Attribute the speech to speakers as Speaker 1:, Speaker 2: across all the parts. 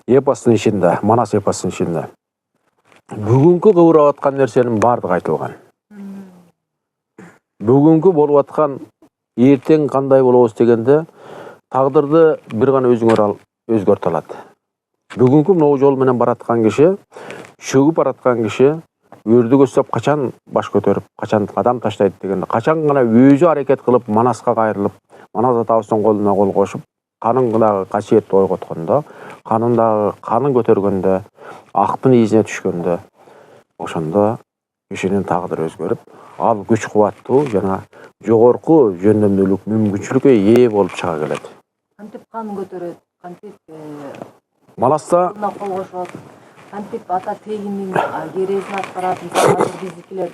Speaker 1: эпостун ичинде, Манас эпостун ичинде. Бүгүнкү кыбырап аткан нерсенин бардыгы айтылган. Бүгүнкү болуп аткан эртең кандай болобуз дегенде тагдырды бир гана өзүңөр өзгөртө алат. Бүгүнкү могу жол менен бараткан киши, шөгүп бараткан киши өрдү көздөп качан баш көтөрүп, качан кадам таштайт дегенде, качан гана өзү аракет кылып Манаска кайрылып, Манас атабыздын колуна кол кошуп, канындагы касиетти ойготкондо, канындагы канын көтөргөндө, актын изине түшкөндө, ошондо кишинин тагдыры өзгөрүп, ал күч кубаттуу жана жогорку жөндөмдүүлүк мүмкүнчүлүккө ээ болуп чыга келет.
Speaker 2: Кантип канын көтөрөт, кантип
Speaker 1: Манаста
Speaker 2: кол кошот, кантип ата тегинин кересин аткарат, азыр биздикилер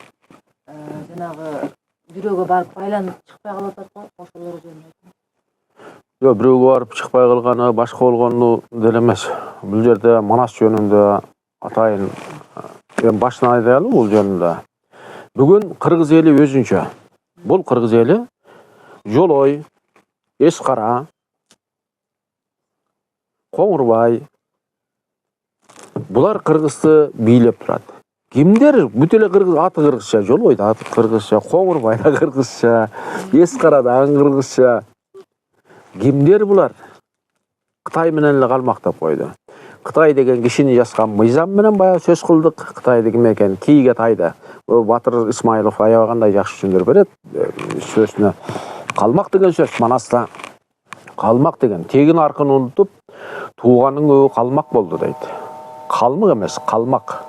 Speaker 2: жанагы бирөөгө барып байланып чыкпай калып атат го, ошолор жөнүндө.
Speaker 1: Жок, бирөөгө барып чыкпай калганы, башка болгону деле эмес. Бул жерде Манас жөнүндө атайын башынан айтайлы бул жөнүндө. Бүгүн кыргыз эли өзүнчө. Бул кыргыз эли Жолой, Эскара, Коңурбай булар кыргызды бийлеп турат. Кимдер бүт эле кыргыз аты кыргызча, Жолой да аты кыргызча, Коңурбай да кыргызча, Эскара да кыргызча. Кимдер булар? Кытай менен эле калмактап койду. Кытай деген кишини жазган мыйзам менен баягы сөз кылдык. Кытайды ким экен? Кийге тайды. Батыр Исмаилов аябагандай жакшы түшүндүрүп берет сөзүнө. Калмак деген сөз Манаста. Калмак деген тегин аркын унутуп, тууганын көбү калмак болду дейт. Калмык эмес, калмак.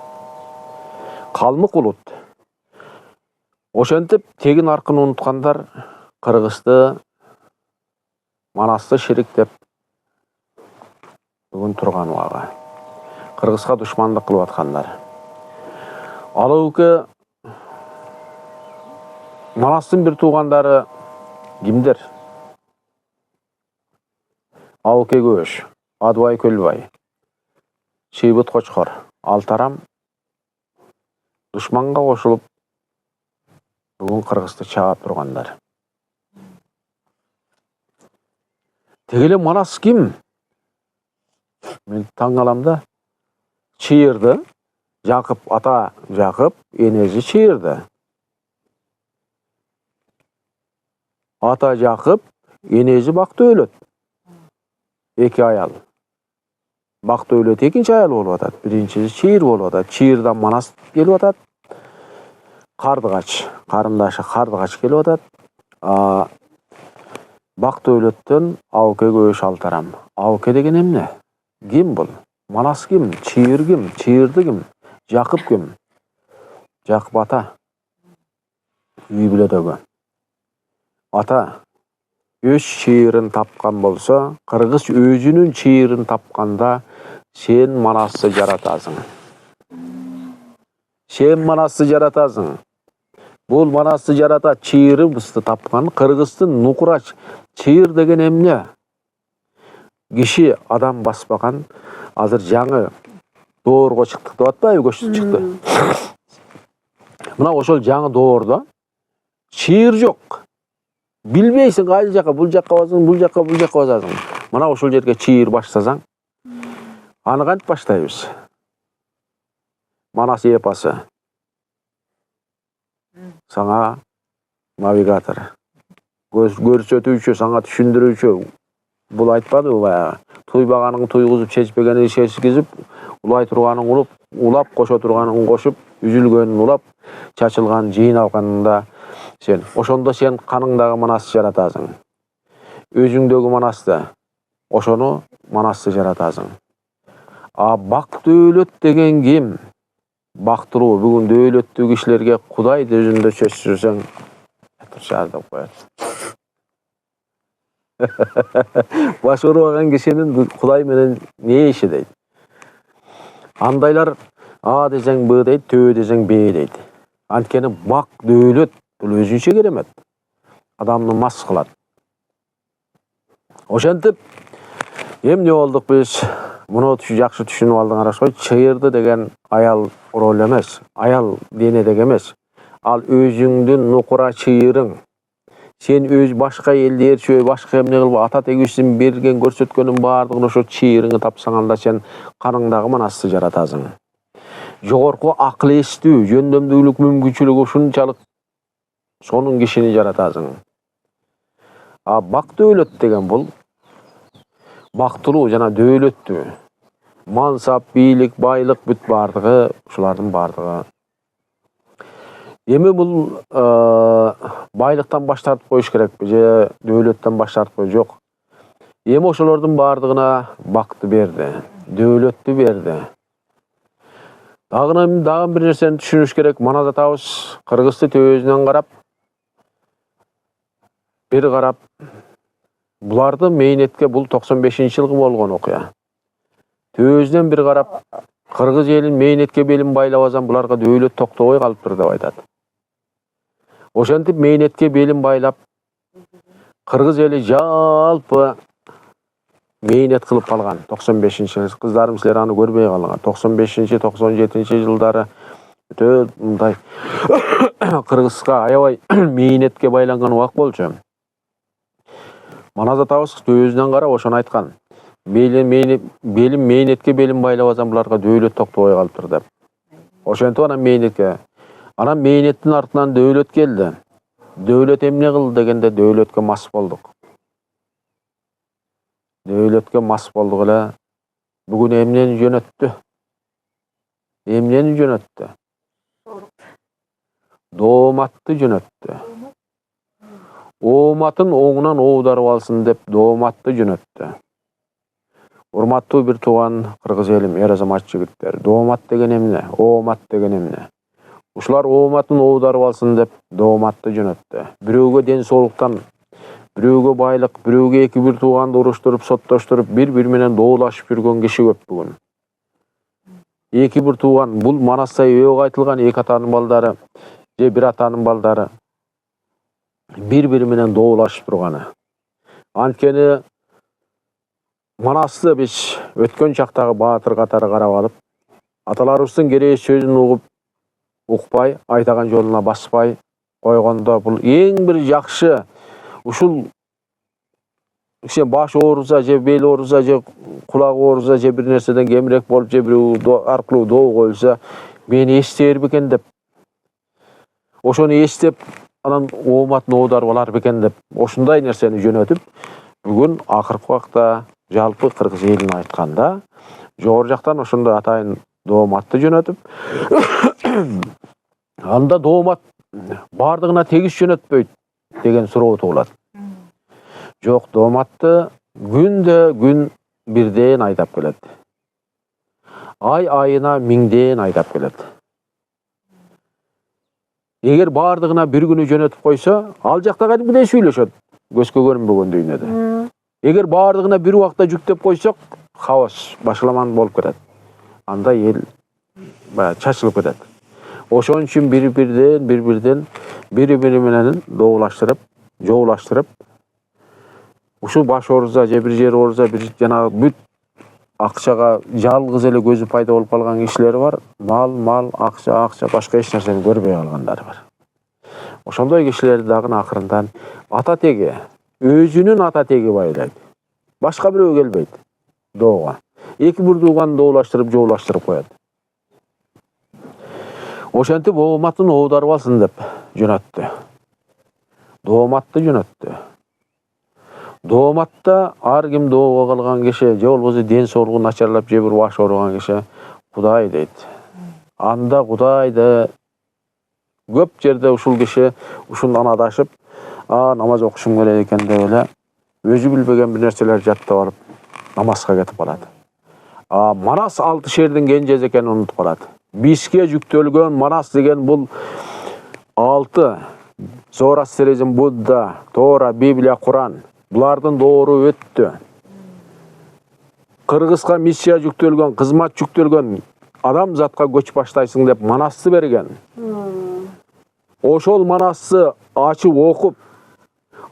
Speaker 1: Калмык улут. Ошентип тегин аркын унуткандар кыргызды, Манасты шириктеп бүгүн турган убага. Кыргызга душмандык кылып аткандар. Алыбыке Манастын бир туугандары кимдер? Алыбыке Көбөш, Адыбай Көлбай, Чыйбыт Кочкор, Алтарам душманга кошулуп бүгүн кыргызды чаап тургандар. Тегеле Манас ким? Мен таң калам да. Чыйырды, Жакып, ата Жакып, энеси Чыйырды. Ата Жакып, энеси Бактөөлөт. Эки аял. Бактөөлөт экинчи аял болуп атат. Биринчиси Чыйыр болуп атат. Чыйырдан Манас келип атат. Кардыгач, карындашы Кардыгач келип атат. Бактөөлөттөн Алыбыке Көбөш Алтарам. Алыбыке деген эмне? Ким бул? Манас ким? Чыйыр ким? Чыйырды ким? Жакып ким? Жакып ата. Үй бүлөдөгү. Ата өз чыйырын тапкан болсо, кыргыз өзүнүн чыйырын тапканда сен Манасты жаратасың. Сен Манасты жаратасың. Бул Манасты жаратат, чыйырыбызды тапкан кыргыздын нукурач. Чыйыр деген эмне? Киши адам баспаган, азыр жаңы доорго чыктык деп атпайбы, көчтү чыкты. Мына ошол жаңы доордо чыйыр жок. Билбейсиң кайсы жака, бул жакка басасың, бул жакка басасың. Мына ошол жерге чыйыр баштасаң, аны кантип баштайбыз? Манас эпосы. Саңа навигатор. Көрсөтүүчү, саңа түшүндүрүүчү. Бул айтпадыбы баягы? Туйбаганың туйгузуп, чечпегенин чечкизип, улай турганын улуп, улап кошо турганын кошуп, үзүлгөнүн улап, чачылган жыйналганында сен. Ошондо сен каныңдагы Манасты жаратасың. Өзүңдөгү Манасты. Ошону Манасты жаратасың. Бактөөлөт деген ким? Бактылуу бүгүн дөөлөттүү кишилерге Кудай өзүндө сөз сүрсөң, шаардап коет. Баш оорубаган кишинин Кудай менен не иши дейт. Андайлар А десең Б дейт, Тө десең Б дейт. Анткени бак дөөлөт бул өзүнчө керемет. Адамды мас кылат. Ошентип эмне болдук биз? Муну жакшы түшүнүп алдыңарбыз го. Чыйырды деген аял роль эмес, аял дене деген эмес. Ал өзүңдүн нукура чыйырың. sen öz başka elde erişiyor, başka emne kılıp ata tegişsin bergen görsetkenin bardığın oşo çiğirini tapsaňanda sen kanıňdagy manasty jaratasyň. Jogorku akıl estүү, yöndömdүүлük mümkünçülük uşunçalyk sonun kişini jaratasyň. Bak döwlet degen bul baktılуу jana döwletdü. Mansap, bilik, baylık büt bardygy, şulardyň bardygy. Emi bul baylyktan baş tartyp koyuş kerekpi je döwletden baş tartyp koy jok. Emi oşolardyň bardygyna bakty berdi, döwletdi berdi. Dagın bir nerseni düşünüş gerek. Manazat abys Kırgızsty tözünden garap, bir garap bulardy meýnetke bul 95-nji ýylgy bolgan okuya. Tözünden bir garap Kırgız elin meýnetke belim baylabazan bularga döwlet toktoboy kalypdyr dep aýdat. Oşantip meýnetke belim baylap Kırgız eli jalpy meýnet kılıp kalgan 95-nji kızlarym sizler any görmey kalgan 95-nji 97-nji ýyldary ötö mындай Kırgızga aябай meýnetke baylangan wagt bolчу. Manazat abys özünden garap oşonu aýtkan. Belim meýnetke belim baylabazan bularga döwlet toktoboy kalypdyr dep. Oşentip ana meýnetke. Ana meýnetdin artyndan döwlet geldi. Döwlet emne kıldy degende döwletke mas bolduk. Döwletke mas bolduk ele bugün emneni jönötdü. Emneni jönötdü. Domatdy jönötdü. Omatyn oňunan owdaryp alsyn dep domatdy jönötdü. Urmatly bir tugan Kırgız elim, er azamat jigitler. Domat degen emne? Omat degen emne? Uşular omatyn owdaryp alsyn dep domatdy jönötdü. Biröwge den soğluktan, biröwge baylyk, biröwge eki bir tugandy uruşturup, sottoşturup, bir menen dowlaşyp yürgen kişi köp bugün. Eki bir tugan, bul manasay öýe aýtylgan eki atanyň baldary, je bir atanyň baldary bir menen dowlaşyp durgany. Antkeni manasty biz ötken çakdagy batyr katary garap alyp, atalarybyzyň gerek sözüni ugup, ukpay, aýtagan joluna baspay koyganda bul eň bir jakşy uşul baş oruza, je bel oruza, je kulak oruza, je bir nerseden gemrek bolup, je bir arkyly dow koýulsa, meni esler beken dep. Oşonu estep, anan omat nowdar bolar beken dep, oşunday nerseni jönötüp, bugün akyrky wagtda jalpy Kırgız elini aýtkanda, jogor jaktan oşunda ataýyn domatdy jönötüp, anda domat bardygyna tegis jönötpöýt degen suroo tugulat. Jok, domatdy günde gün birden aýdap gelet. Ay ayına miňden aýdap gelet. Eger bardygyna bir günü jönötüp koysa, al jakta kadimgidey süýleşet. Gözkö görünbegen düýnede. Eger bardygyna bir wagtda jüktep koysak, hawas başlaman bolup ketet. Anda el çaçılıp ketet. Oşon üçin bir-biri menen dowlaşdyryp, jowlaşdyryp, uşu baş oruza, je bir jer oruza, bir jana büt akçaga jalgyz ele gözü paýda bolup kalgan kişiler var. Mal, akça, başka hiç nerseni görmey kalganlar var. Oşondoy kişiler dagın akırından ata tegi, özünün ata tegi baýlaýdy. Başka biröw gelbeydi dowga. Eki bir tugan dowlaşdyryp, jowlaşdyryp koýat. Oşentip omatyn owdaryp alsyn dep jönötdü. Domatdy jönötdü. Domatda ar kim dowga kalgan kişi, je bolbosa den soğluğu naçarlap, je bir baş orugan kişi Hudaý deydi. Anda Hudaýdy köp jerde uşul kişi uşundan adaşıp, namaz okuşum gerek eken de öyle özü bilbegen bir nerseler jattyp alıp namazga ketip kalady. Manas 6 şerden genjez eken unutup kalady. Biske jüktölgön Manas degen bul 6 Zoroastrizm, Budda, Tora, Bibliya, Kur'an bulardan doğru öttü. Kırgızga missiya jüktölgön, kızmat jüktölgön adam zatqa göç başlaysın dep Manasty bergen. Oşol Manasty açıp okup,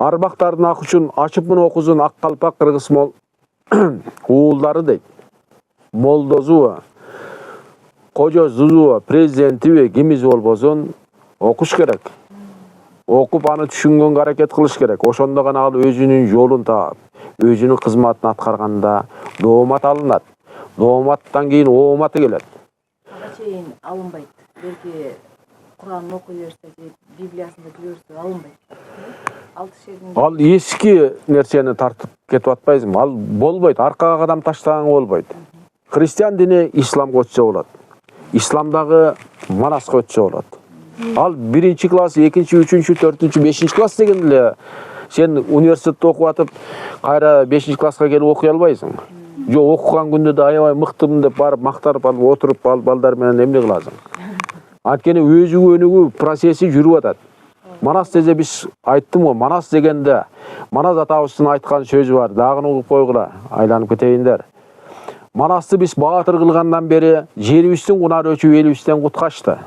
Speaker 1: arbaktarın ak üçün açıp bunu okuzun Akkalpak Kırgız uğullары deyt. Moldozu, Koca Zuzu, prezidenti ve kimiz olbozun okuş gerek. Окуп аны түшүнгөнгө аракет кылыш керек. Ошондо гана ал өзүнүн жолун таап, өзүнүн кызматын аткарганда доомат алынат. Дооматтан кийин ооматы келет.
Speaker 2: Ага чейин алынбайт. Белки Куранын окуй берсе же Библиясында жүрсө алынбайт. Алты шердин
Speaker 1: Ал эски нерсени тартып кетип атпайсыңбы? Ал болбойт. Аркага кадам таштаган болбойт. Христиан дини исламга өтсө болот. Исламдагы манаска өтсө болот. Ал 1-класс, 2-нчи, 3-нчи, 4-нчи, 5-нчи класс деген эле сен университетте окуп атып, кайра 5-нчи класска келип окуй албайсың. Жок, окуган күндө да аябай мыктымын деп барып мактанып алып отуруп алып балдар менен эмне кыласың? Анткени өзүгө өнүгүү процесси жүрүп атат. Манас дезе биз айттым го, манас дегенде Манас атабыздын айткан сөзү бар. Дагы угуп койгула, айланып кетейиндер. Манасты биз баатыр кылгандан бери жерибиздин кунары өчүп элибизден куткачты.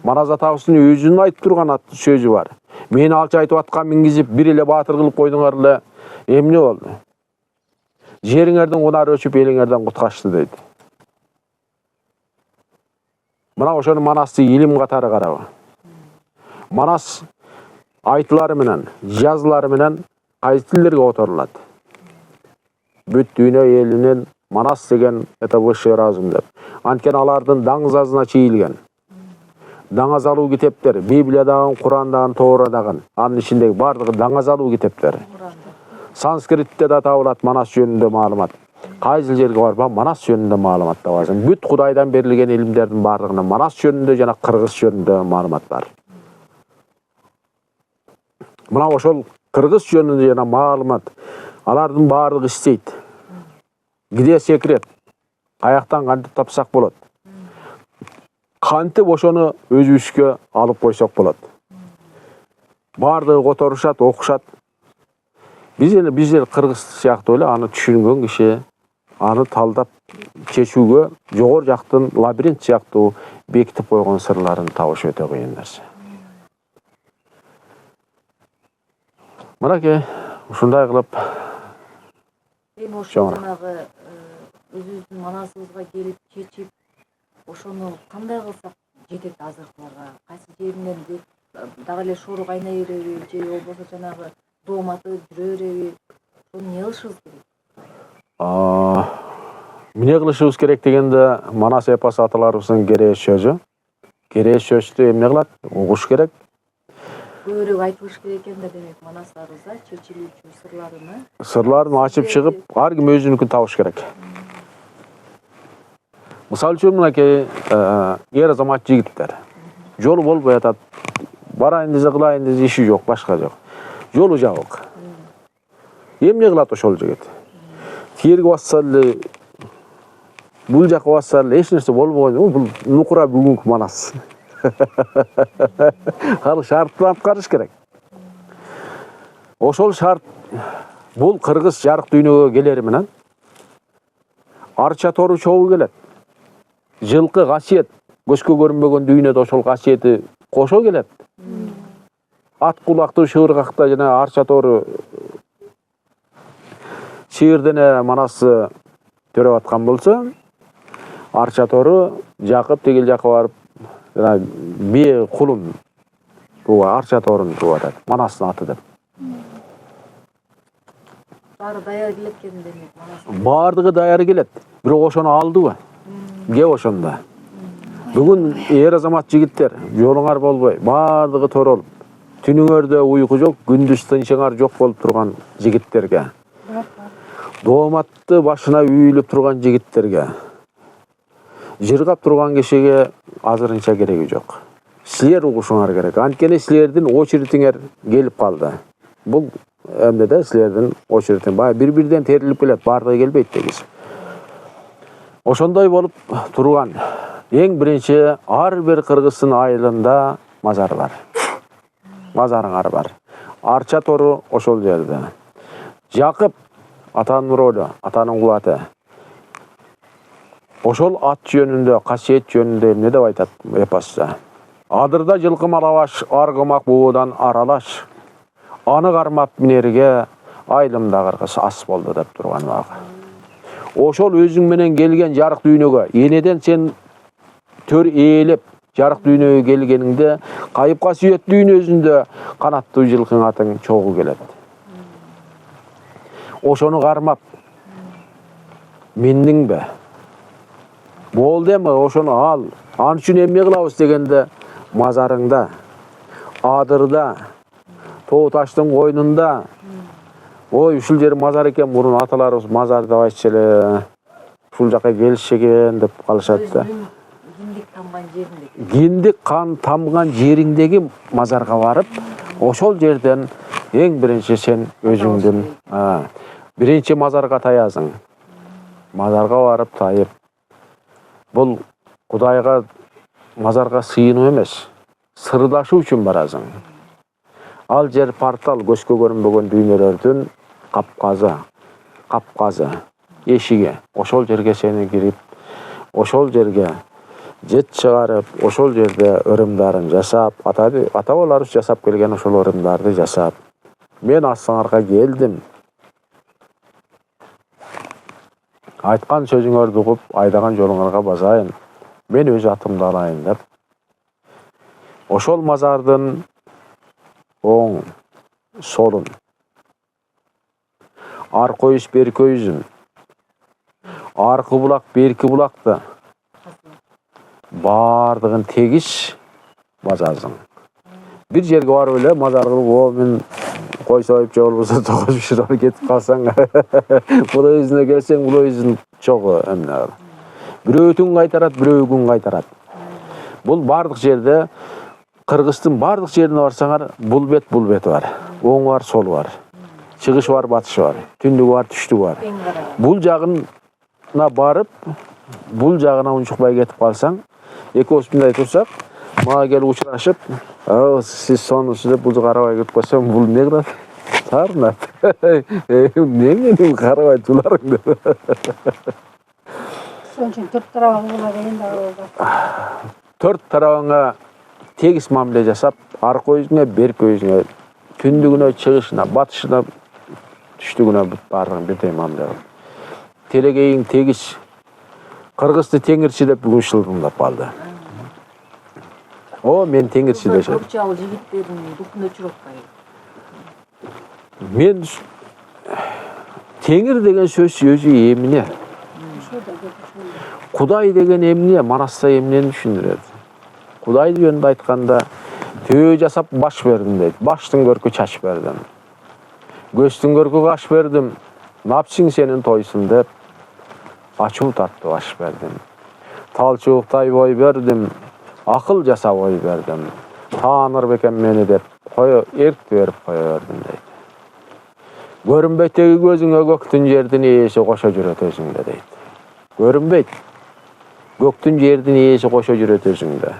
Speaker 1: Манас атабыздын өзүнүн айтып турган сөзү бар. Мени алча айтып аткан мингизип бир эле баатыр кылып койдуңар эле эмне болду? Жериңердин кунары өчүп элиңерден куткачты дейт. Мына ошону Манасты илим катары караба. Манас айтылары менен, жазылары менен кайсы тилдерге которулат? Бүт дүйнө элинин Манас деген это высший разум деп. Анткени алардын даңазасына чийилген. Даңазалуу китептер, Библиядагы, Курандагы, Тоорадагы, анын ичиндеги бардыгы даңазалуу китептер. Санскритте да табылат Манас жөнүндө маалымат. Кайсы жерге барба Манас жөнүндө маалымат табасың. Бүт Кудайдан берилген илимдердин бардыгында Манас жөнүндө жана кыргыз жөнүндө маалымат бар. Мына ошол кыргыз жөнүндө жана маалымат алардын бардыгы истейт. Где секрет? Каяктан кантип тапсак болот? Кантип ошону өзүбүзгө алып койсок болот? Бардыгы которушат, окушат. Биз эле кыргыз сыяктуу эле аны түшүнгөн киши, аны талдап чечүүгө жогору жактын лабиринт сыяктуу бекитип койгон сырларын табыш өтө кыйын нерсе. Мынакей ушундай кылып
Speaker 2: эми ошо жанагы өзүбүздүн манасыбызга келип чечип, ошону кандай кылсак жетет азыркыларга? Кайсы жеринен дагы эле шору кайнай береби же болбосо жанагы дооматы жүрө береби? Ошону эмне кылышыбыз керек?
Speaker 1: Эмне кылышыбыз керек дегенде Манас эпос аталарыбыздын кереш сөзү. Кереш сөздү эмне кылат? Угуш керек.
Speaker 2: Көбүрөөк айтылыш керек экен да, демек Манастарыбызда чечилүүчү
Speaker 1: сырларын ачып чыгып, ар ким өзүнүкүн табыш керек. Мисалы үчүн мынакей эр азамат жигиттер. Жолу болбой атат. Барайын десе, кылайын десе иши жок, башка жок. Жолу жабык. Эмне кылат ошол жигит? Тиерге басса эле, бул жака басса эле эч нерсе болбой койду. Бул нукура бүгүнкү Манас. Ал шарттан аткарыш керек. Ошол шарт бул кыргыз жарык дүйнөгө келери менен арча тору чогуу келет. Жылкы касиет, көзгө көрүнбөгөн дүйнөдө ошол касиети кошо келет. Ат кулактуу шыгыргакта жана арча тору чыгырдене Манасты төрөп аткан болсо, арча тору жакып тигил жака барып бие кулун арча торун тууп атат. Манастын аты деп.
Speaker 2: Баары даяр келет экен демек Манас.
Speaker 1: Бардыгы даяр келет. Бирок ошону алдыбы? Кеп ошондо. Бүгүн эр азамат жигиттер, жолуңар болбой, бардыгы торолуп, түнүңөрдө уйку жок, күндүз тынчыңар жок болуп турган жигиттерге, дооматты башына үйүлүп турган жигиттерге, жыргап турган кишиге азырынча кереги жок. Силер угушуңар керек. Анткени силердин очередиңер келип калды. Бул эмнеде силердин очередиң бая бир-бирден терилип келет, бардыгы келбейт дегиз. Ошондой болуп турган эң биринчи ар бир кыргыздын айылында мазар бар. Мазарыңар бар. Арча тору ошол жерде. Жакып атанын ролу, атанын кубаты. Ошол ат жөнүндө, касиет жөнүндө эмне деп айтат эпоста? Адырда жылкы малабаш, аргымак буудан аралаш. Аны кармап минерге айылымда кыргыз ас болду деп турган вага. Ошол өзүң менен келген жарык дүйнөгө энеден сен төр ээлеп Жарык дүйнөгө келгениңде кайып касиет дүйнөсүндө канаттуу жылкың атың чогуу келет. Ошону кармап миндиңбе? Болду эми ошону ал. Ан үчүн эмне кылабыз дегенде мазарыңда, адырда, тоо таштын койнунда. Ой, ушул жер мазар экен, мурун аталарыбыз мазар деп айтчу эле. Ушул жака келиши экен деп калышат да.
Speaker 2: Киндик тамган жеринде.
Speaker 1: Киндик кан тамган жериңдеги мазарга барып, ошол жерден эң биринчи сен өзүңдүн биринчи мазарга таязың. Мазарга барып тайып. Бул Кудайга мазарга сыйынуу эмес, сырдашуу үчүн барасың. Ал жер портал, көзгө көрүнбөгөн дүйнөлөрдүн капказы, эшиги. Ошол жерге сени кирип, ошол жерге жет чыгарып, ошол жерде ырымдарын жасап, ата-бабаларыбыз жасап келген ошол ырымдарды жасап, мен астыңарга келдим. Айткан сөзүңөрдү угуп, айдаган жолуңарга базайын. Мен өз атымды алайын деп. Ошол мазардын оң, солун, аркы көйүз, берки көйүзүн, аркы булак, берки булакты бардыгын тегиш мазарсың. Бир жерге барып эле мазар кылып, о мен кой союп же болбосо токош биширип кетип калсаң, бул өзүнө келсең, бул өзүн чогуу эмне. Бирөөтүн кайтарат, бирөөгүн кайтарат. Бул бардык жерде, Кыргыздын бардык жерине барсаңар, бул бет бар. Оң бар, сол бар. Чыгышы бар, батышы бар. Түндүгү бар, түштүгү бар. Бул жагына барып, бул жагына унчукпай кетип калсаң, экөөбүз мындай турсак, мага келип учурашып, сиз сонусу деп бул карабай кетип калсам, бул эмне кылат? Сарнат. Эмне карабай туларың деп.
Speaker 3: Ошон үчүн төрт тарабыңа деген да.
Speaker 1: Төрт тарабыңа тегис мамиле жасап, аркы көйүзүңө, берки көйүзүңө, түндүгүнө, чыгышына, батышына, түштүгүнө баардыгын бирдей мамиле кыл. Телегейиң тегиш. Кыргызды теңирчи деп бүгүн шылдыңдап калды. О, мен теңирчи дешем.
Speaker 2: Көпчү ал жигиттердин духун өчүрүп атпайбы?
Speaker 1: Мен теңир деген сөз өзү эмне? Кудай деген эмне? Манаста эмнени түшүндүрөт? Кудай жөнүндө айтканда, төө жасап баш бердим дейт. Баштын көркү чач бердим. Көздүн көркү каш бердим. Напсиң сенин тойсун деп, ачуу таттуу аш бердим. Талчууктай бой бердим. Акыл жасап ой бердим. Тааныр бекем мени деп, эрк берип кое бердим дейт. Көрүнбөйттеги көзүңө көктүн жердин ээси кошо жүрөт өзүңдө дейт. Көрүнбөйт. Көктүн жердин ээси кошо жүрөт өзүңдө.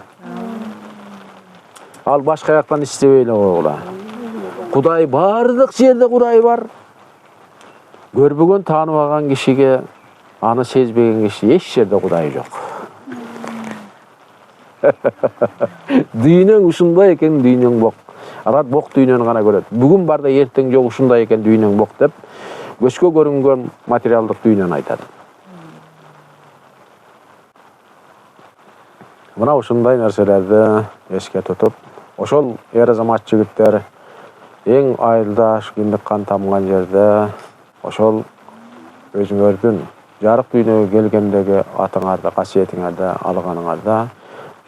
Speaker 1: Ал башка жактан иштебей эле койгула. Кудай бардык жерде Кудай бар. Көрбөгөн, тааныбаган кишиге, аны сезбеген киши эч жерде Кудай жок. Дүйнөң ушундай экен, дүйнөң бок. Алар бок дүйнөнү гана көрөт. Бүгүн бар да эртең жок, ушундай экен дүйнөң бок деп, көзгө көрүнгөн материалдык дүйнөнү айтат. Мына ушундай нерселерди эске тутуп, ошол эр азамат жигиттер эң айылдаш, киндик кан тамган жерде, ошол өзүңөрдүн жарык дүйнөгө келгендеги атыңарды, касиетиңерди алганыңарда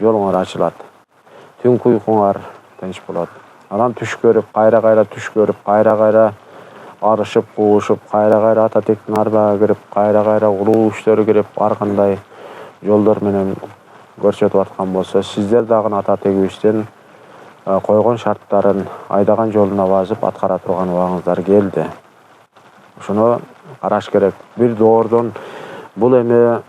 Speaker 1: жолуңар ачылат. Түнкү уйкуңар тынч болот. Анан түш көрүп, кайра түш көрүп, кайра арышып, куушуп, кайра ата тектин арбага кирип, кайра улуу күчтөрү кирип, ар кандай жолдор менен көрсөтүп аткан болсо, сиздер дагы ата тегибизден койгон шарттарын айдаган жолуна базып аткара турган убагыңыздар келди. Ошону караш керек. Бир доордон бул эми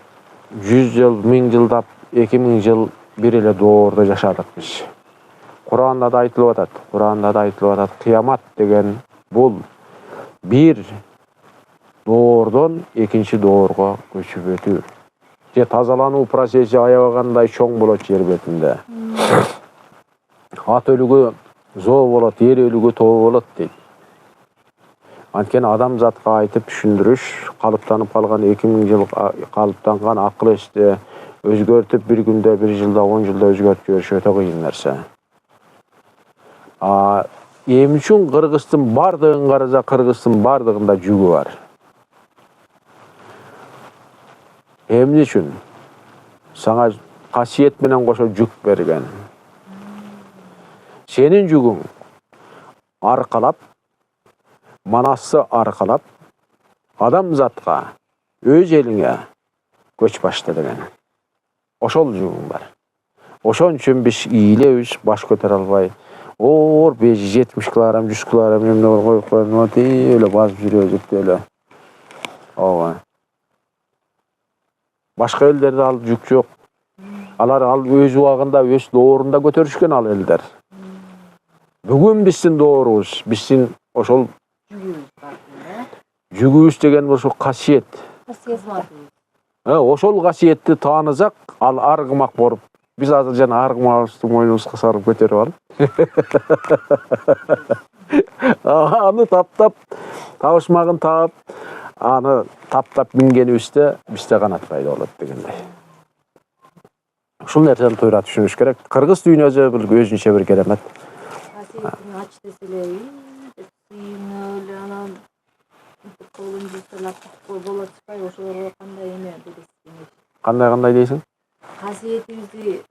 Speaker 1: 100 жыл, 1000 жылдап, 2000 жыл бир эле доордо жашадык биз. Куранда да айтылып атат. Кыямат деген бул бир доордон экинчи доорго көчүп өтүү. Же тазалануу процесси аябагандай чоң болот жер бетинде. Ат өлүгү зоо болот, эр өлүгү тоо болот дейт. Анткени адамзатка айтып түшүндүрүш, калыптанып калган 2000 жыл калыптанган акыл эсте özgörtüp bir günde, bir yılda, 10 yılda özgörtüp jiberiş öte kıyın nerse. Em üçün Kırgızstın bardığın qarasa Kırgızstın bardığında jügü var. Emne üçün? Sana kasiyet menen koşa jük bergen. Senin jügüň arkalap, manasy arkalap, adam zatqa, öz eliňe göç başladygan. Oşol jügüň bar. Oşon üçün biz iýilebis, baş götere albay. Or 570 kilogram, 100 kilogram emne koyup koyup öyle bazıp jürüyorduk öyle. Owa. Başka ellerde alıp jük yok. Alar alıp öz wagynda, öz doğrunda götürüşken al elder. Bugün bizsin doğrubuz, bizsin oşol
Speaker 2: Jügübüz var.
Speaker 1: jügübüz degen oşo kasiyet.
Speaker 2: Hizmatыбыз.
Speaker 1: Oşol kasiyetti tanızak, al argımak borup, biz azır jana argımabızды moýnubuzga sarıp göterip alıp. Anı taptap, tabışmagyn tap, anı taptap mingenibizde bizde kanat payda bolat degендей. Uşul nersени toýra düşünüş gerek. Kırgız dünýäsi bir özünçe bir keremet.
Speaker 2: Kasiyetini aç deseler, suyunu anan kolun jüstelap bola çıkay, oşolorga kanday eme dedesiňiz.
Speaker 1: Kanday deysin?
Speaker 2: Kasiyetimizi